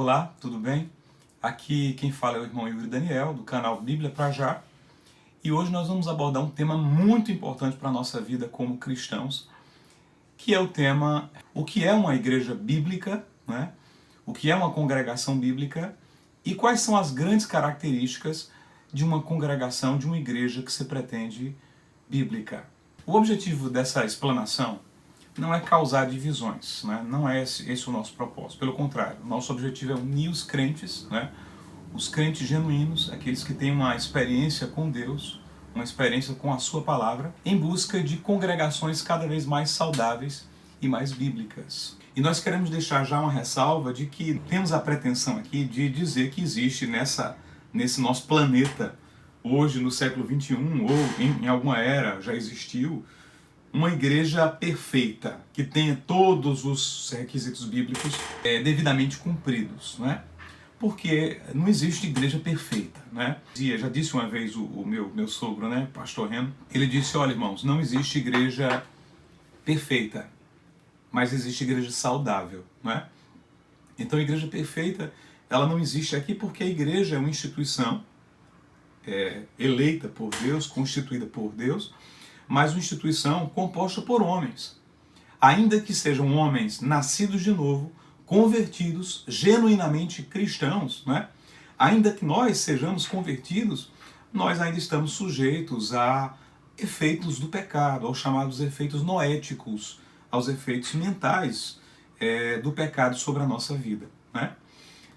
Olá, tudo bem? Aqui quem fala é o irmão Yuri Daniel, do canal Bíblia pra Já. E hoje nós vamos abordar um tema muito importante para a nossa vida como cristãos, que é o tema: o que é uma igreja bíblica, né? O que é uma congregação bíblica e quais são as grandes características de uma congregação, de uma igreja que se pretende bíblica. O objetivo dessa explanação não é causar divisões, né? Não é esse o nosso propósito. Pelo contrário, o nosso objetivo é unir os crentes, né? Os crentes genuínos, aqueles que têm uma experiência com Deus, uma experiência com a sua palavra, em busca de congregações cada vez mais saudáveis e mais bíblicas. E nós queremos deixar já uma ressalva de que temos a pretensão aqui de dizer que existe nesse nosso planeta, hoje no século XXI, ou em alguma era já existiu, uma igreja perfeita, que tenha todos os requisitos bíblicos devidamente cumpridos, né? Porque não existe igreja perfeita, né? Já disse uma vez o meu sogro, né, pastor Reno, ele disse: olha, irmãos, não existe igreja perfeita, mas existe igreja saudável, né? Então a igreja perfeita, ela não existe aqui porque a igreja é uma instituição eleita por Deus, constituída por Deus, mas uma instituição composta por homens. Ainda que sejam homens nascidos de novo, convertidos, genuinamente cristãos, né? Ainda que nós sejamos convertidos, nós ainda estamos sujeitos a efeitos do pecado, aos chamados efeitos noéticos, aos efeitos mentais do pecado sobre a nossa vida, né?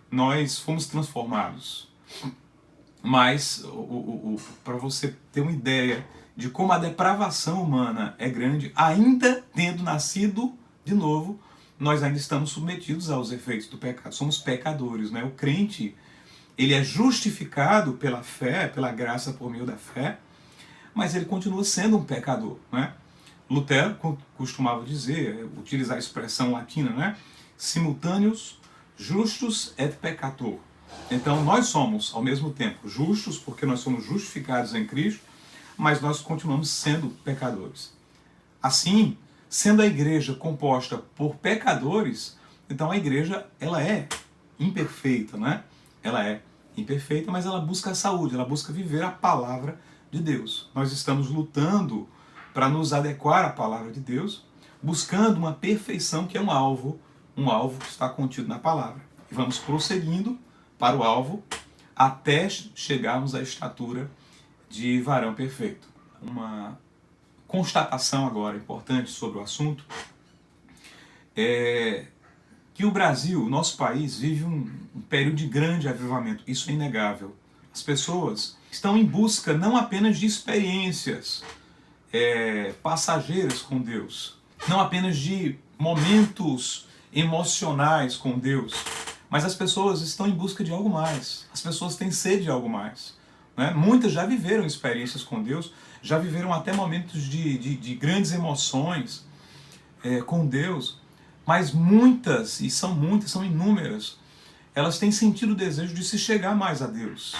Nós fomos transformados, mas para você ter uma ideia de como a depravação humana é grande, ainda tendo nascido de novo, nós ainda estamos submetidos aos efeitos do pecado. Somos pecadores, né? O crente, ele é justificado pela fé, pela graça por meio da fé, mas ele continua sendo um pecador, né? Lutero costumava dizer, utilizar a expressão latina, né? Simultâneos justus et peccator. Então nós somos, ao mesmo tempo, justos, porque nós somos justificados em Cristo, mas nós continuamos sendo pecadores. Assim, sendo a igreja composta por pecadores, então a igreja, ela é imperfeita, né? Ela é imperfeita, mas ela busca a saúde, ela busca viver a palavra de Deus. Nós estamos lutando para nos adequar à palavra de Deus, buscando uma perfeição que é um alvo que está contido na palavra. E vamos prosseguindo para o alvo até chegarmos à estatura de varão perfeito. Uma constatação agora importante sobre o assunto é que o Brasil, o nosso país, vive um período de grande avivamento. Isso é inegável. As pessoas estão em busca não apenas de experiências passageiras com Deus, não apenas de momentos emocionais com Deus, mas as pessoas estão em busca de algo mais. As pessoas têm sede de algo mais, né? Muitas já viveram experiências com Deus, já viveram até momentos de grandes emoções com Deus, mas muitas, e são muitas, são inúmeras, elas têm sentido o desejo de se chegar mais a Deus,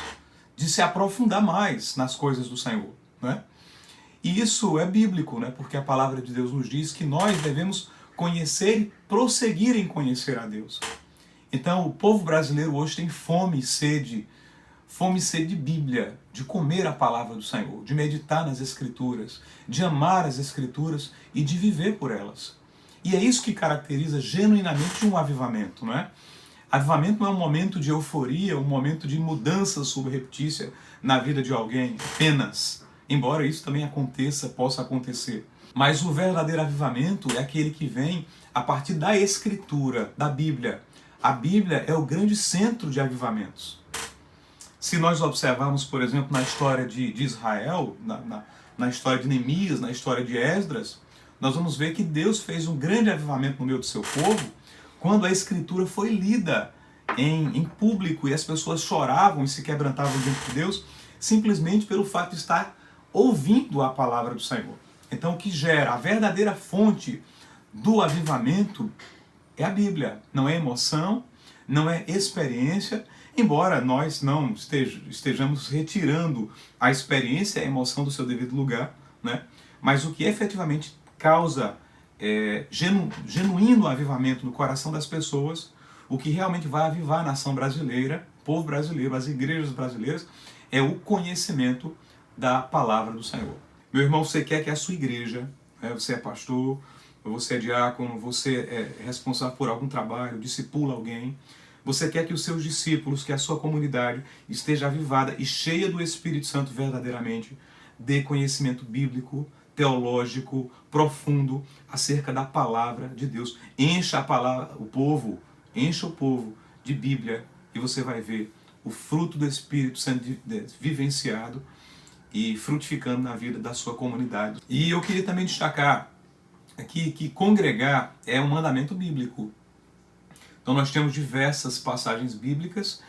de se aprofundar mais nas coisas do Senhor, né? E isso é bíblico, né? Porque a palavra de Deus nos diz que nós devemos conhecer e prosseguir em conhecer a Deus. Então o povo brasileiro hoje tem fome e sede de Bíblia, de comer a palavra do Senhor, de meditar nas Escrituras, de amar as Escrituras e de viver por elas. E é isso que caracteriza genuinamente um avivamento, não é? Avivamento não é um momento de euforia, um momento de mudança subreptícia na vida de alguém, apenas. Embora isso também possa acontecer. Mas o verdadeiro avivamento é aquele que vem a partir da Escritura, da Bíblia. A Bíblia é o grande centro de avivamentos. Se nós observarmos, por exemplo, na história de Israel, na história de Neemias, na história de Esdras, nós vamos ver que Deus fez um grande avivamento no meio do seu povo quando a Escritura foi lida em público e as pessoas choravam e se quebrantavam diante de Deus simplesmente pelo fato de estar ouvindo a palavra do Senhor. Então o que gera a verdadeira fonte do avivamento é a Bíblia, não é emoção, não é experiência, embora nós não estejamos retirando a experiência e a emoção do seu devido lugar, né? Mas o que efetivamente causa genuíno avivamento no coração das pessoas, o que realmente vai avivar a nação brasileira, o povo brasileiro, as igrejas brasileiras, é o conhecimento da palavra do Senhor. Meu irmão, você quer que a sua igreja, você é pastor, você é diácono, você é responsável por algum trabalho, discipula alguém, você quer que os seus discípulos, que a sua comunidade esteja avivada e cheia do Espírito Santo verdadeiramente, dê conhecimento bíblico, teológico, profundo acerca da palavra de Deus. Encha o povo de Bíblia e você vai ver o fruto do Espírito sendo vivenciado e frutificando na vida da sua comunidade. E eu queria também destacar aqui que congregar é um mandamento bíblico. Então nós temos diversas passagens bíblicas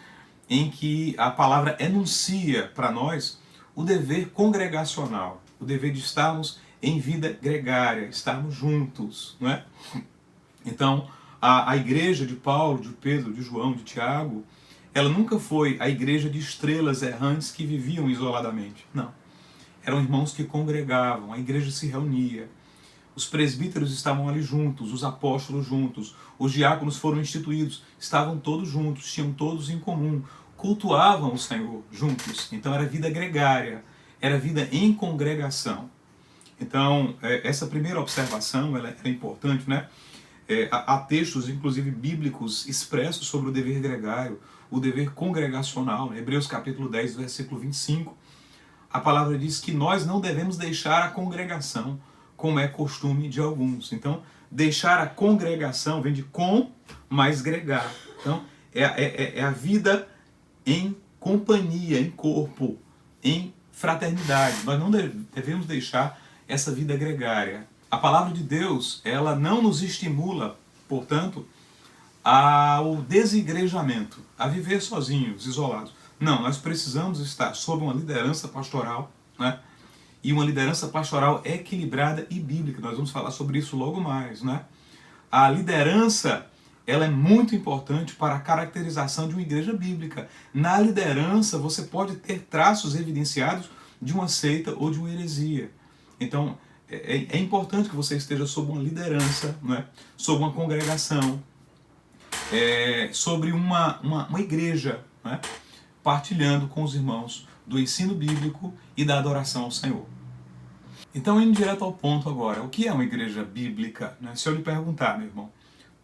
em que a palavra enuncia para nós o dever congregacional, o dever de estarmos em vida gregária, estarmos juntos, não é? Então, a igreja de Paulo, de Pedro, de João, de Tiago, ela nunca foi a igreja de estrelas errantes que viviam isoladamente. Não. Eram irmãos que congregavam, a igreja se reunia. Os presbíteros estavam ali juntos, os apóstolos juntos, os diáconos foram instituídos, estavam todos juntos, tinham todos em comum, cultuavam o Senhor juntos. Então era vida gregária, era vida em congregação. Então, essa primeira observação ela é importante, né? Há textos, inclusive bíblicos, expressos sobre o dever gregário, o dever congregacional. Hebreus capítulo 10, versículo 25, a palavra diz que nós não devemos deixar a congregação, como é costume de alguns. Então, deixar a congregação vem de com mais gregar. Então, é a vida em companhia, em corpo, em fraternidade. Nós não devemos deixar essa vida gregária. A palavra de Deus, ela não nos estimula, portanto, ao desigrejamento, a viver sozinhos, isolados. Não, nós precisamos estar sob uma liderança pastoral, né? E uma liderança pastoral equilibrada e bíblica. Nós vamos falar sobre isso logo mais, né? A liderança, ela é muito importante para a caracterização de uma igreja bíblica. Na liderança, você pode ter traços evidenciados de uma seita ou de uma heresia. Então, é importante que você esteja sob uma liderança, né? Sob uma congregação, sobre uma igreja, né? Partilhando com os irmãos do ensino bíblico e da adoração ao Senhor. Então, indo direto ao ponto agora, o que é uma igreja bíblica? Né? Se eu lhe perguntar, meu irmão, o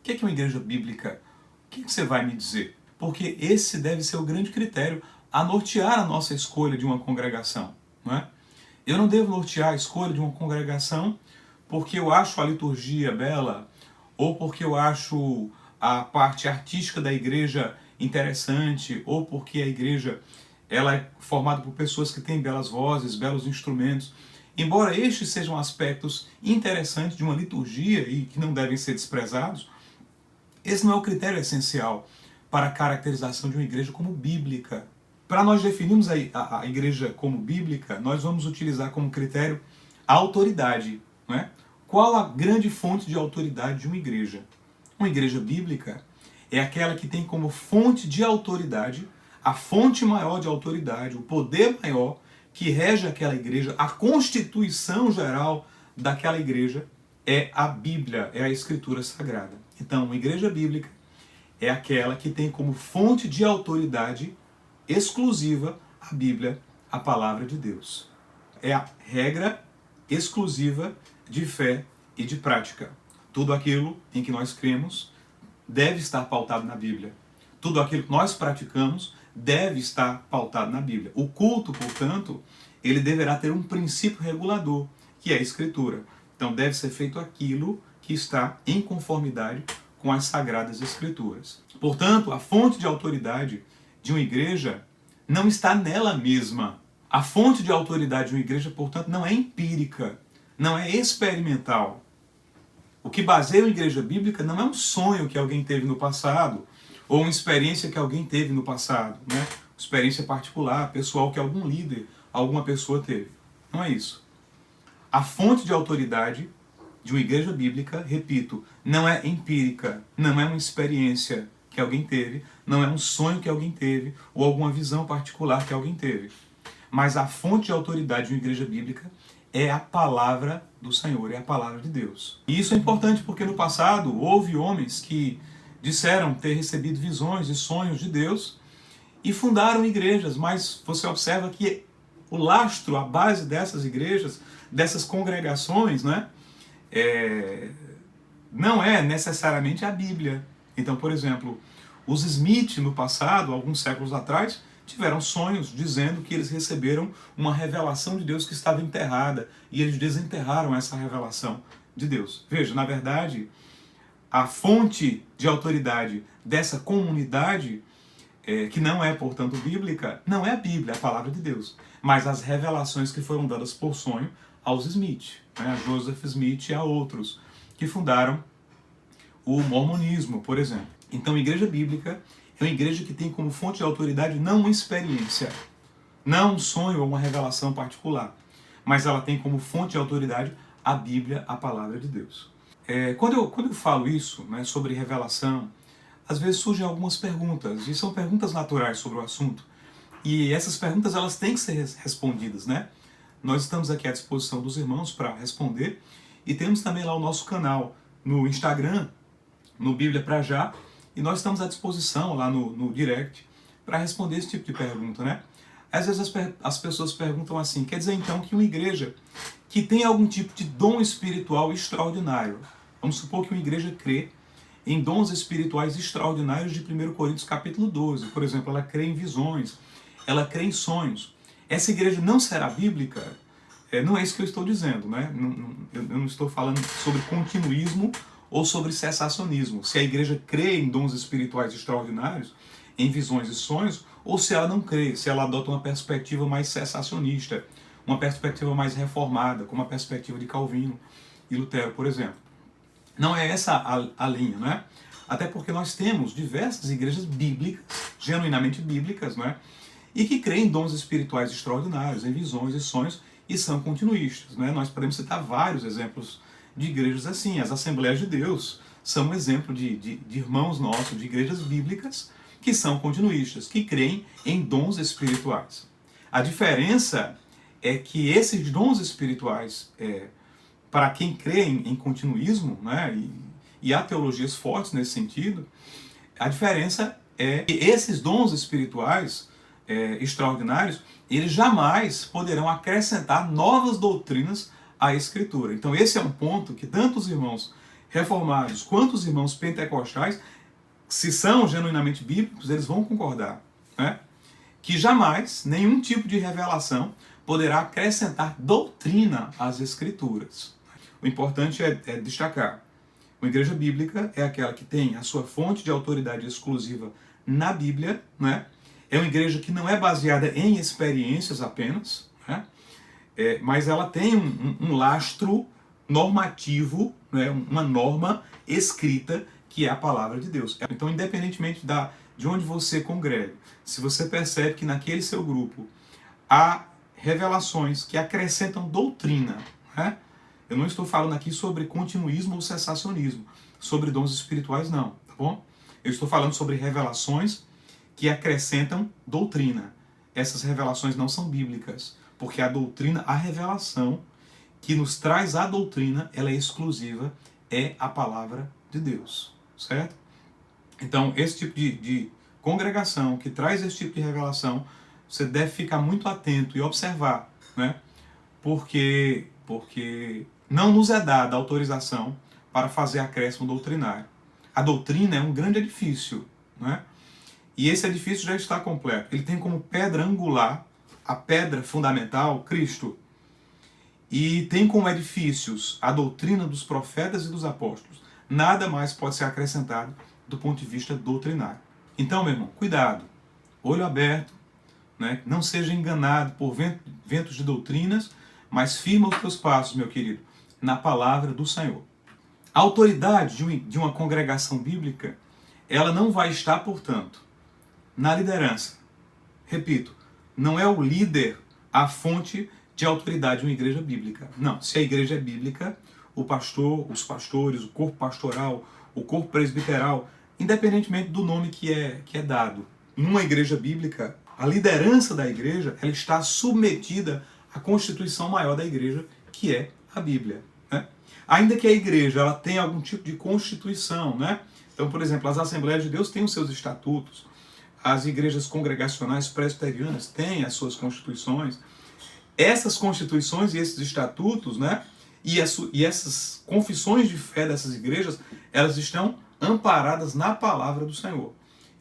que é uma igreja bíblica? O que você vai me dizer? Porque esse deve ser o grande critério a nortear a nossa escolha de uma congregação. Não é? Eu não devo nortear a escolha de uma congregação porque eu acho a liturgia bela ou porque eu acho a parte artística da igreja interessante ou porque a igreja ela é formada por pessoas que têm belas vozes, belos instrumentos. Embora estes sejam aspectos interessantes de uma liturgia e que não devem ser desprezados, esse não é o critério essencial para a caracterização de uma igreja como bíblica. Para nós definirmos a igreja como bíblica, nós vamos utilizar como critério a autoridade. Não é? Qual a grande fonte de autoridade de uma igreja? Uma igreja bíblica é aquela que tem como fonte de autoridade, a fonte maior de autoridade, o poder maior que rege aquela igreja, a constituição geral daquela igreja é a Bíblia, é a Escritura Sagrada. Então, uma igreja bíblica é aquela que tem como fonte de autoridade exclusiva a Bíblia, a Palavra de Deus. É a regra exclusiva de fé e de prática. Tudo aquilo em que nós cremos deve estar pautado na Bíblia. Tudo aquilo que nós praticamos deve estar pautado na Bíblia. O culto, portanto, ele deverá ter um princípio regulador, que é a Escritura. Então deve ser feito aquilo que está em conformidade com as Sagradas Escrituras. Portanto, a fonte de autoridade de uma igreja não está nela mesma. A fonte de autoridade de uma igreja, portanto, não é empírica, não é experimental. O que baseia uma igreja bíblica não é um sonho que alguém teve no passado, ou uma experiência que alguém teve no passado, né? Experiência particular, pessoal, que algum líder, alguma pessoa teve. Não é isso. A fonte de autoridade de uma igreja bíblica, repito, não é empírica, não é uma experiência que alguém teve, não é um sonho que alguém teve, ou alguma visão particular que alguém teve. Mas a fonte de autoridade de uma igreja bíblica é a palavra do Senhor, é a palavra de Deus. E isso é importante porque no passado houve homens que disseram ter recebido visões e sonhos de Deus e fundaram igrejas, mas você observa que o lastro, a base dessas igrejas, dessas congregações, né, não é necessariamente a Bíblia. Então, por exemplo, os Smith no passado, alguns séculos atrás, tiveram sonhos dizendo que eles receberam uma revelação de Deus que estava enterrada e eles desenterraram essa revelação de Deus. Veja, na verdade, a fonte de autoridade dessa comunidade, que não é, portanto, bíblica, não é a Bíblia, é a palavra de Deus, mas as revelações que foram dadas por sonho aos Smith, né, a Joseph Smith e a outros, que fundaram o mormonismo, por exemplo. Então, a igreja bíblica é uma igreja que tem como fonte de autoridade não uma experiência, não um sonho ou uma revelação particular, mas ela tem como fonte de autoridade a Bíblia, a palavra de Deus. Quando eu falo isso, né, sobre revelação, às vezes surgem algumas perguntas, e são perguntas naturais sobre o assunto, e essas perguntas elas têm que ser respondidas, né? Nós estamos aqui à disposição dos irmãos para responder, e temos também lá o nosso canal no Instagram, no Bíblia pra Já, e nós estamos à disposição lá no direct para responder esse tipo de pergunta, né? Às vezes as pessoas perguntam assim, quer dizer então que uma igreja que tem algum tipo de dom espiritual extraordinário, vamos supor que uma igreja crê em dons espirituais extraordinários de 1 Coríntios capítulo 12, por exemplo, ela crê em visões, ela crê em sonhos, essa igreja não será bíblica? Não é isso que eu estou dizendo, né? Eu não estou falando sobre continuismo ou sobre cessacionismo. Se a igreja crê em dons espirituais extraordinários, em visões e sonhos, ou se ela não crê, se ela adota uma perspectiva mais cessacionista, uma perspectiva mais reformada, como a perspectiva de Calvino e Lutero, por exemplo. Não é essa a linha, né? Até porque nós temos diversas igrejas bíblicas, genuinamente bíblicas, né? E que creem em dons espirituais extraordinários, em visões e sonhos, e são continuistas, né? Nós podemos citar vários exemplos de igrejas assim. As Assembleias de Deus são um exemplo de irmãos nossos, de igrejas bíblicas, que são continuistas, que creem em dons espirituais. A diferença é que esses dons espirituais, para quem crê em continuismo, né, e há teologias fortes nesse sentido, a diferença é que esses dons espirituais extraordinários, eles jamais poderão acrescentar novas doutrinas à Escritura. Então esse é um ponto que tanto os irmãos reformados quanto os irmãos pentecostais, se são genuinamente bíblicos, eles vão concordar, né? Que jamais nenhum tipo de revelação poderá acrescentar doutrina às Escrituras. O importante é destacar: uma igreja bíblica é aquela que tem a sua fonte de autoridade exclusiva na Bíblia, né? É uma igreja que não é baseada em experiências apenas, né? Mas ela tem um lastro normativo, né? Uma norma escrita que é a palavra de Deus. Então, independentemente de onde você congrega, se você percebe que naquele seu grupo há revelações que acrescentam doutrina, né? Eu não estou falando aqui sobre continuismo ou cessacionismo, sobre dons espirituais não, tá bom? Eu estou falando sobre revelações que acrescentam doutrina. Essas revelações não são bíblicas, porque a doutrina, a revelação que nos traz a doutrina, ela é exclusiva, é a palavra de Deus, certo? Então, esse tipo de congregação que traz esse tipo de revelação, você deve ficar muito atento e observar, né? Porque não nos é dada autorização para fazer acréscimo doutrinário. A doutrina é um grande edifício, né? E esse edifício já está completo. Ele tem como pedra angular, a pedra fundamental, Cristo. E tem como edifícios a doutrina dos profetas e dos apóstolos. Nada mais pode ser acrescentado do ponto de vista doutrinário. Então, meu irmão, cuidado. Olho aberto, né? Não seja enganado por ventos de doutrinas, mas firma os teus passos, meu querido, na palavra do Senhor. A autoridade de uma congregação bíblica, ela não vai estar, portanto, na liderança. Repito, não é o líder a fonte de autoridade de uma igreja bíblica. Não, se a igreja é bíblica, o pastor, os pastores, o corpo pastoral, o corpo presbiteral, independentemente do nome que é dado, numa igreja bíblica, a liderança da igreja, ela está submetida à constituição maior da igreja, que é a Bíblia, né? Ainda que a igreja ela tenha algum tipo de constituição, né? Então, por exemplo, as Assembleias de Deus têm os seus estatutos, as igrejas congregacionais presbiterianas têm as suas constituições. Essas constituições e esses estatutos, né, e essas confissões de fé dessas igrejas, elas estão amparadas na palavra do Senhor.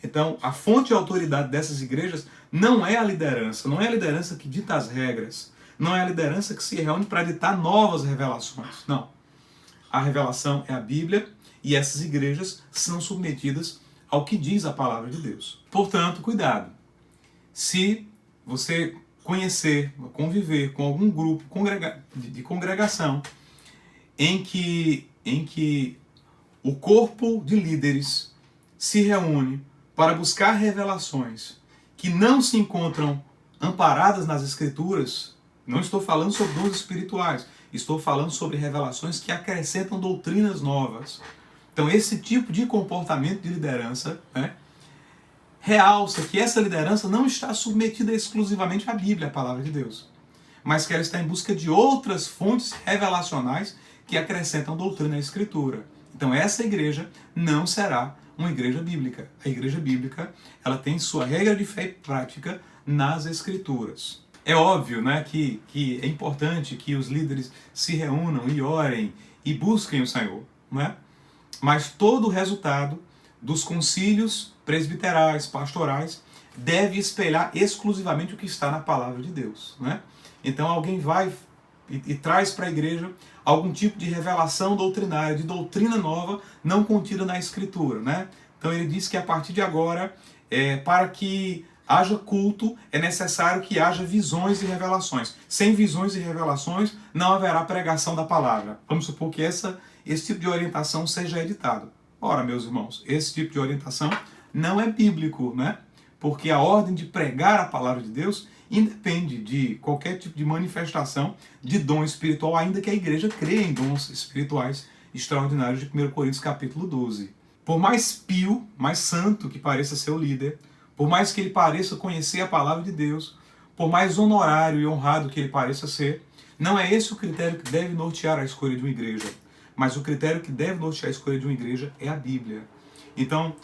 Então, a fonte de autoridade dessas igrejas não é a liderança, não é a liderança que dita as regras, não é a liderança que se reúne para ditar novas revelações. Não. A revelação é a Bíblia e essas igrejas são submetidas ao que diz a palavra de Deus. Portanto, cuidado. Se você conhecer, conviver com algum grupo de congregação em que o corpo de líderes se reúne para buscar revelações que não se encontram amparadas nas Escrituras, não estou falando sobre dons espirituais, estou falando sobre revelações que acrescentam doutrinas novas. Então esse tipo de comportamento de liderança, né, realça que essa liderança não está submetida exclusivamente à Bíblia, à palavra de Deus, mas que ela está em busca de outras fontes revelacionais que acrescentam doutrina à Escritura. Então essa igreja não será uma igreja bíblica. A igreja bíblica, ela tem sua regra de fé e prática nas Escrituras. É óbvio, né, que é importante que os líderes se reúnam e orem e busquem o Senhor, né? Mas todo o resultado dos concílios presbiterais, pastorais, deve espelhar exclusivamente o que está na palavra de Deus, né? Então alguém vai e traz para a igreja algum tipo de revelação doutrinária, de doutrina nova, não contida na Escritura, né? Então ele diz que a partir de agora, para que haja culto, é necessário que haja visões e revelações. Sem visões e revelações, não haverá pregação da palavra. Vamos supor que esse tipo de orientação seja editado. Ora, meus irmãos, esse tipo de orientação não é bíblico, né? Porque a ordem de pregar a palavra de Deus independe de qualquer tipo de manifestação de dom espiritual, ainda que a igreja creia em dons espirituais extraordinários de 1 Coríntios capítulo 12. Por mais pio, mais santo que pareça ser o líder, por mais que ele pareça conhecer a palavra de Deus, por mais honorário e honrado que ele pareça ser, não é esse o critério que deve nortear a escolha de uma igreja. Mas o critério que deve nortear a escolha de uma igreja é a Bíblia. Então,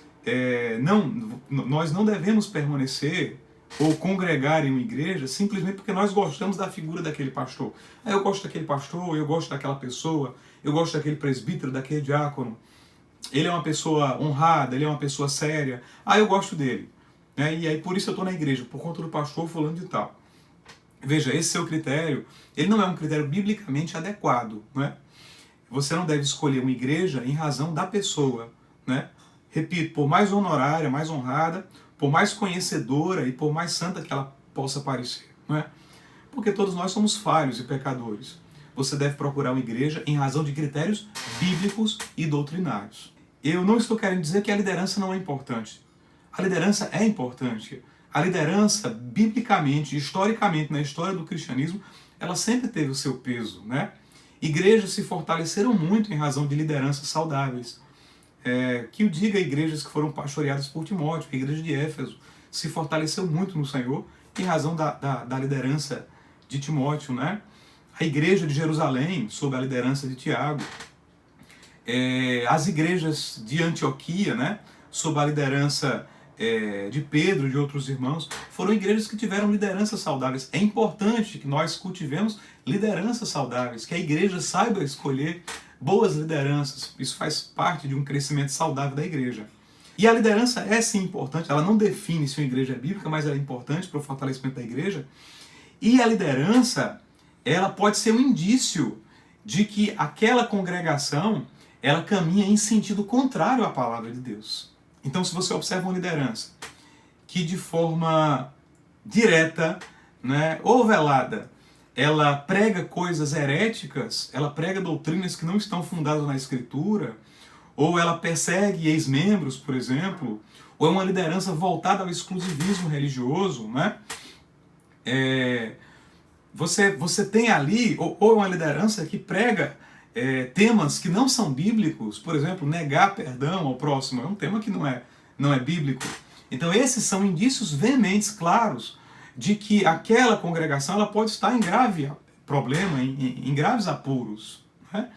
nós não devemos permanecer ou congregar em uma igreja simplesmente porque nós gostamos da figura daquele pastor. Eu gosto daquele pastor, eu gosto daquela pessoa, eu gosto daquele presbítero, daquele diácono. Ele é uma pessoa honrada, ele é uma pessoa séria. Eu gosto dele. E aí por isso eu estou na igreja, por conta do pastor fulano de tal. Veja, esse seu critério, ele não é um critério biblicamente adequado, né? Você não deve escolher uma igreja em razão da pessoa, né? Repito, por mais honorária, mais honrada, por mais conhecedora e por mais santa que ela possa parecer, né? Porque todos nós somos falhos e pecadores. Você deve procurar uma igreja em razão de critérios bíblicos e doutrinários. Eu não estou querendo dizer que a liderança não é importante. A liderança é importante. A liderança, biblicamente, historicamente, na história do cristianismo, ela sempre teve o seu peso, né? Igrejas se fortaleceram muito em razão de lideranças saudáveis. Que o diga igrejas que foram pastoreadas por Timóteo, a igreja de Éfeso se fortaleceu muito no Senhor em razão da liderança de Timóteo, né? A igreja de Jerusalém, sob a liderança de Tiago. As igrejas de Antioquia, né? Sob a liderança de Pedro e de outros irmãos, foram igrejas que tiveram lideranças saudáveis. É importante que nós cultivemos lideranças saudáveis, que a igreja saiba escolher boas lideranças. Isso faz parte de um crescimento saudável da igreja. E a liderança é sim importante, ela não define se uma igreja é bíblica, mas ela é importante para o fortalecimento da igreja. E a liderança, ela pode ser um indício de que aquela congregação, ela caminha em sentido contrário à palavra de Deus. Então, se você observa uma liderança que de forma direta, né, ou velada, ela prega coisas heréticas, ela prega doutrinas que não estão fundadas na Escritura, ou ela persegue ex-membros, por exemplo, ou é uma liderança voltada ao exclusivismo religioso, né? Você tem ali, ou é uma liderança que prega temas que não são bíblicos, por exemplo, negar perdão ao próximo, é um tema que não é bíblico. Então esses são indícios veementes, claros, de que aquela congregação ela pode estar em grave problema, em graves apuros, né?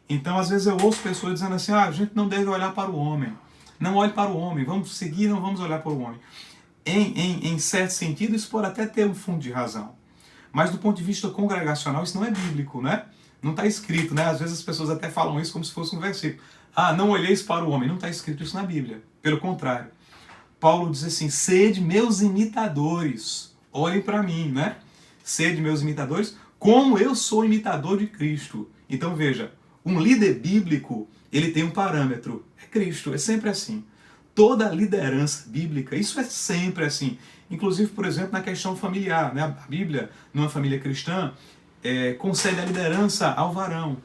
Então às vezes eu ouço pessoas dizendo assim, a gente não deve olhar para o homem, Não olhe para o homem, vamos seguir, não vamos olhar para o homem. Em certo sentido, isso pode até ter um fundo de razão. Mas do ponto de vista congregacional, isso não é bíblico, né? Não está escrito, né? Às vezes as pessoas até falam isso como se fosse um versículo. Ah, não olheis para o homem. Não está escrito isso na Bíblia. Pelo contrário. Paulo diz assim, sede meus imitadores. Olhem para mim, né? Sede meus imitadores, como eu sou imitador de Cristo. Então veja, um líder bíblico, ele tem um parâmetro. É Cristo, é sempre assim. Toda liderança bíblica, isso é sempre assim. Inclusive, por exemplo, na questão familiar, né? A Bíblia, numa família cristã, concede a liderança ao varão.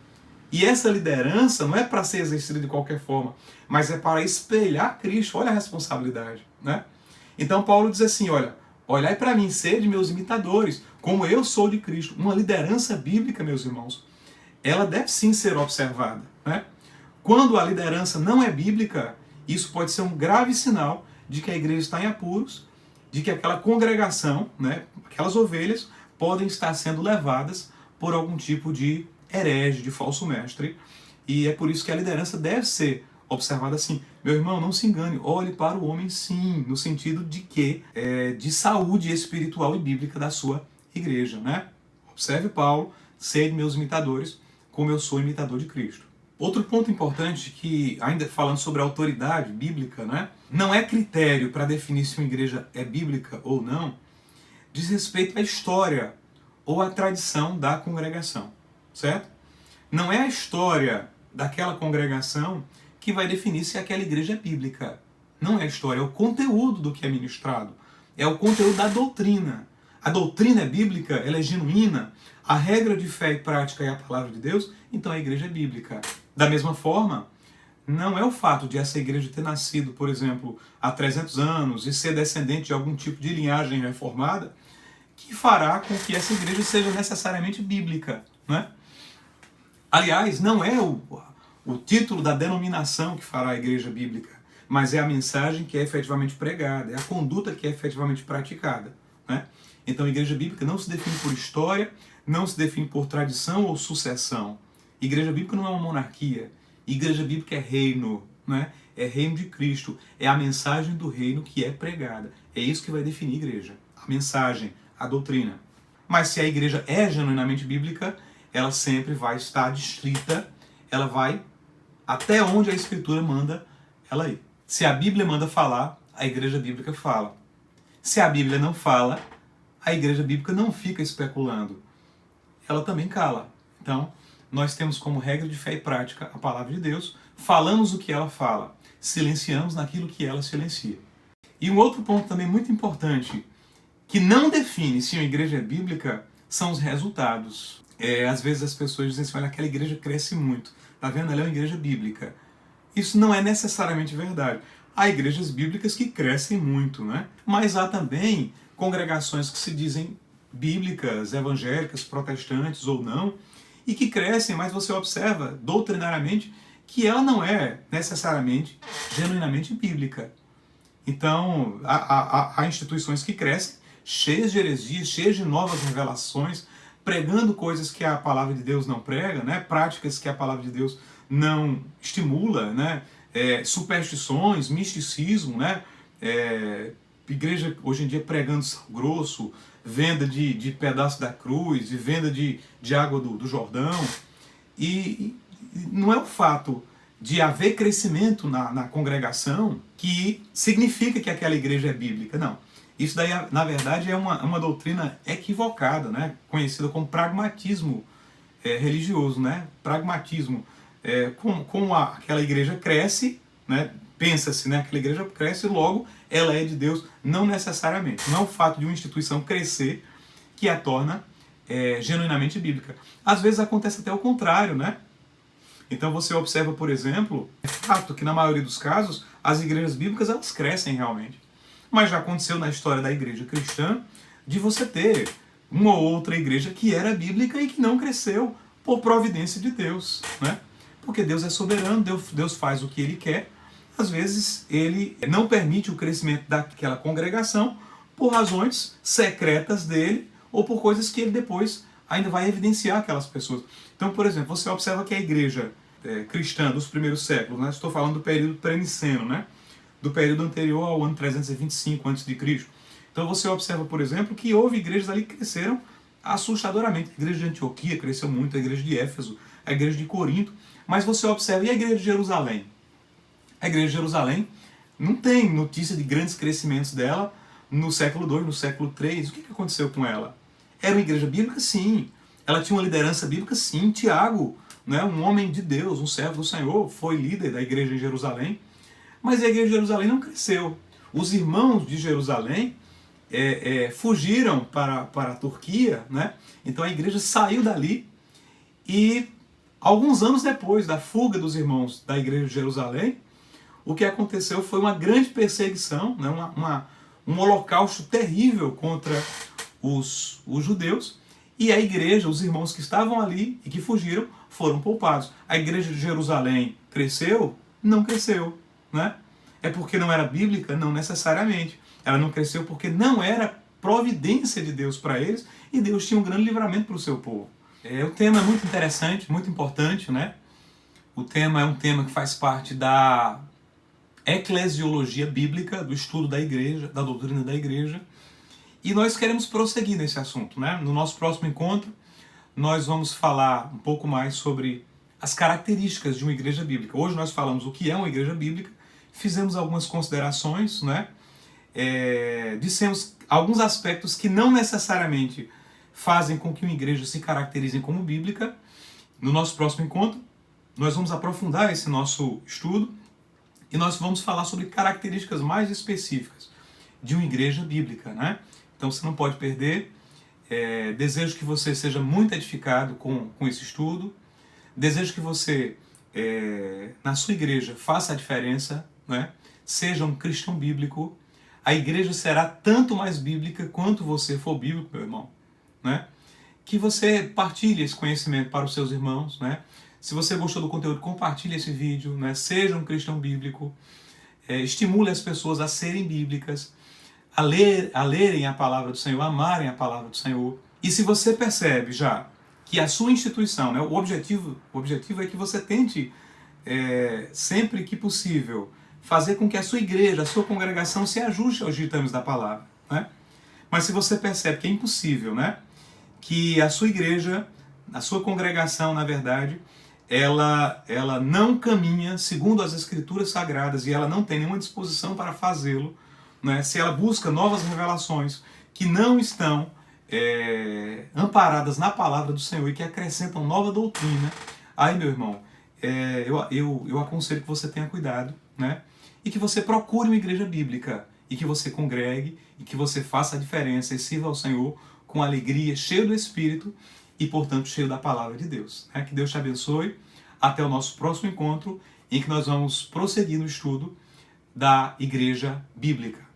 E essa liderança não é para ser exercida de qualquer forma, mas é para espelhar Cristo. Olha a responsabilidade, né? Então Paulo diz assim, olha, olhai para mim, sede meus imitadores, como eu sou de Cristo. Uma liderança bíblica, meus irmãos, ela deve sim ser observada, né? Quando a liderança não é bíblica, isso pode ser um grave sinal de que a igreja está em apuros, de que aquela congregação, né, aquelas ovelhas, podem estar sendo levadas por algum tipo de herege, de falso mestre. E é por isso que a liderança deve ser observada assim. Meu irmão, não se engane, olhe para o homem sim, no sentido de que de saúde espiritual e bíblica da sua igreja, né? Observe Paulo, sede meus imitadores, como eu sou imitador de Cristo. Outro ponto importante que, ainda falando sobre a autoridade bíblica, né, não é critério para definir se uma igreja é bíblica ou não, diz respeito à história ou à tradição da congregação, certo? Não é a história daquela congregação que vai definir se aquela igreja é bíblica. Não é a história, é o conteúdo do que é ministrado, é o conteúdo da doutrina. A doutrina é bíblica, ela é genuína, a regra de fé e prática é a palavra de Deus, então a igreja é bíblica. Da mesma forma, não é o fato de essa igreja ter nascido, por exemplo, há 300 anos e ser descendente de algum tipo de linhagem reformada que fará com que essa igreja seja necessariamente bíblica, né? Aliás, não é o título da denominação que fará a igreja bíblica, mas é a mensagem que é efetivamente pregada, é a conduta que é efetivamente praticada, né? Então a igreja bíblica não se define por história, não se define por tradição ou sucessão. Igreja bíblica não é uma monarquia. Igreja bíblica é reino, né? É reino de Cristo. É a mensagem do reino que é pregada. É isso que vai definir a igreja. A mensagem, a doutrina. Mas se a igreja é genuinamente bíblica, ela sempre vai estar adstrita, ela vai até onde a Escritura manda ela ir. Se a Bíblia manda falar, a igreja bíblica fala. Se a Bíblia não fala, a igreja bíblica não fica especulando. Ela também cala. Então, nós temos como regra de fé e prática a palavra de Deus, falamos o que ela fala, silenciamos naquilo que ela silencia. E um outro ponto também muito importante, que não define se uma igreja é bíblica, são os resultados. Às vezes as pessoas dizem assim, olha, aquela igreja cresce muito, tá vendo? Ela é uma igreja bíblica. Isso não é necessariamente verdade. Há igrejas bíblicas que crescem muito, né? Mas há também congregações que se dizem bíblicas, evangélicas, protestantes ou não, e que crescem, mas você observa doutrinariamente que ela não é necessariamente, genuinamente bíblica. Então, há instituições que crescem, cheias de heresias, cheias de novas revelações, pregando coisas que a palavra de Deus não prega, né? Práticas que a palavra de Deus não estimula, né? Superstições, misticismo, né? Igreja hoje em dia pregando sal grosso, venda de pedaço da cruz, e venda de água do Jordão. E não é o fato de haver crescimento na congregação que significa que aquela igreja é bíblica, não. Isso daí, na verdade, é uma doutrina equivocada, né? Conhecida como pragmatismo religioso, né? Pragmatismo. Como aquela igreja cresce, né? Pensa-se, né? Aquela igreja cresce, logo ela é de Deus. Não necessariamente. Não é o fato de uma instituição crescer que a torna genuinamente bíblica. Às vezes acontece até o contrário, né? Então você observa, por exemplo, é fato que na maioria dos casos as igrejas bíblicas elas crescem realmente. Mas já aconteceu na história da igreja cristã de você ter uma ou outra igreja que era bíblica e que não cresceu por providência de Deus, né? Porque Deus é soberano, Deus faz o que Ele quer. Às vezes Ele não permite o crescimento daquela congregação por razões secretas dele ou por coisas que Ele depois ainda vai evidenciar aquelas pessoas. Então, por exemplo, você observa que a igreja cristã dos primeiros séculos, né? Estou falando do período pré-niceno, né? do período anterior ao ano 325 a.C. Então você observa, por exemplo, que houve igrejas ali que cresceram assustadoramente. A igreja de Antioquia cresceu muito, a igreja de Éfeso, a igreja de Corinto. Mas você observa, e a igreja de Jerusalém? A igreja de Jerusalém não tem notícia de grandes crescimentos dela no século II, no século III. O que aconteceu com ela? Era uma igreja bíblica? Sim. Ela tinha uma liderança bíblica? Sim. Tiago, né, um homem de Deus, um servo do Senhor, foi líder da igreja de Jerusalém. Mas a igreja de Jerusalém não cresceu. Os irmãos de Jerusalém fugiram para a Turquia, né? Então a igreja saiu dali e alguns anos depois da fuga dos irmãos da igreja de Jerusalém, o que aconteceu foi uma grande perseguição, né? Um holocausto terrível contra os judeus, e a igreja, os irmãos que estavam ali e que fugiram, foram poupados. A igreja de Jerusalém cresceu? Não cresceu, né? É porque não era bíblica? Não necessariamente. Ela não cresceu porque não era providência de Deus para eles, e Deus tinha um grande livramento para o seu povo. O tema é muito interessante, muito importante, né? O tema é um tema que faz parte da eclesiologia bíblica, do estudo da igreja, da doutrina da igreja, e nós queremos prosseguir nesse assunto, né? No nosso próximo encontro, nós vamos falar um pouco mais sobre as características de uma igreja bíblica. Hoje nós falamos o que é uma igreja bíblica, fizemos algumas considerações, né? Dissemos alguns aspectos que não necessariamente fazem com que uma igreja se caracterize como bíblica. No nosso próximo encontro, nós vamos aprofundar esse nosso estudo e nós vamos falar sobre características mais específicas de uma igreja bíblica, né? Então você não pode perder. Desejo que você seja muito edificado com esse estudo. Desejo que você, na sua igreja, faça a diferença, né? Seja um cristão bíblico. A igreja será tanto mais bíblica quanto você for bíblico, meu irmão, né? Que você partilhe esse conhecimento para os seus irmãos, né? Se você gostou do conteúdo, compartilhe esse vídeo, né? Seja um cristão bíblico. Estimule as pessoas a serem bíblicas, a lerem a palavra do Senhor, a amarem a palavra do Senhor. E se você percebe já que a sua instituição, né, o objetivo é que você tente, sempre que possível, fazer com que a sua igreja, a sua congregação se ajuste aos ditames da palavra, né? Mas se você percebe que é impossível, né, que a sua igreja, a sua congregação, na verdade, ela não caminha segundo as Escrituras Sagradas e ela não tem nenhuma disposição para fazê-lo, né? Se ela busca novas revelações que não estão amparadas na palavra do Senhor e que acrescentam nova doutrina, aí, meu irmão, eu aconselho que você tenha cuidado, né? E que você procure uma igreja bíblica e que você congregue e que você faça a diferença e sirva ao Senhor com alegria, cheio do Espírito e, portanto, cheio da palavra de Deus. Que Deus te abençoe. Até o nosso próximo encontro, em que nós vamos prosseguir no estudo da igreja bíblica.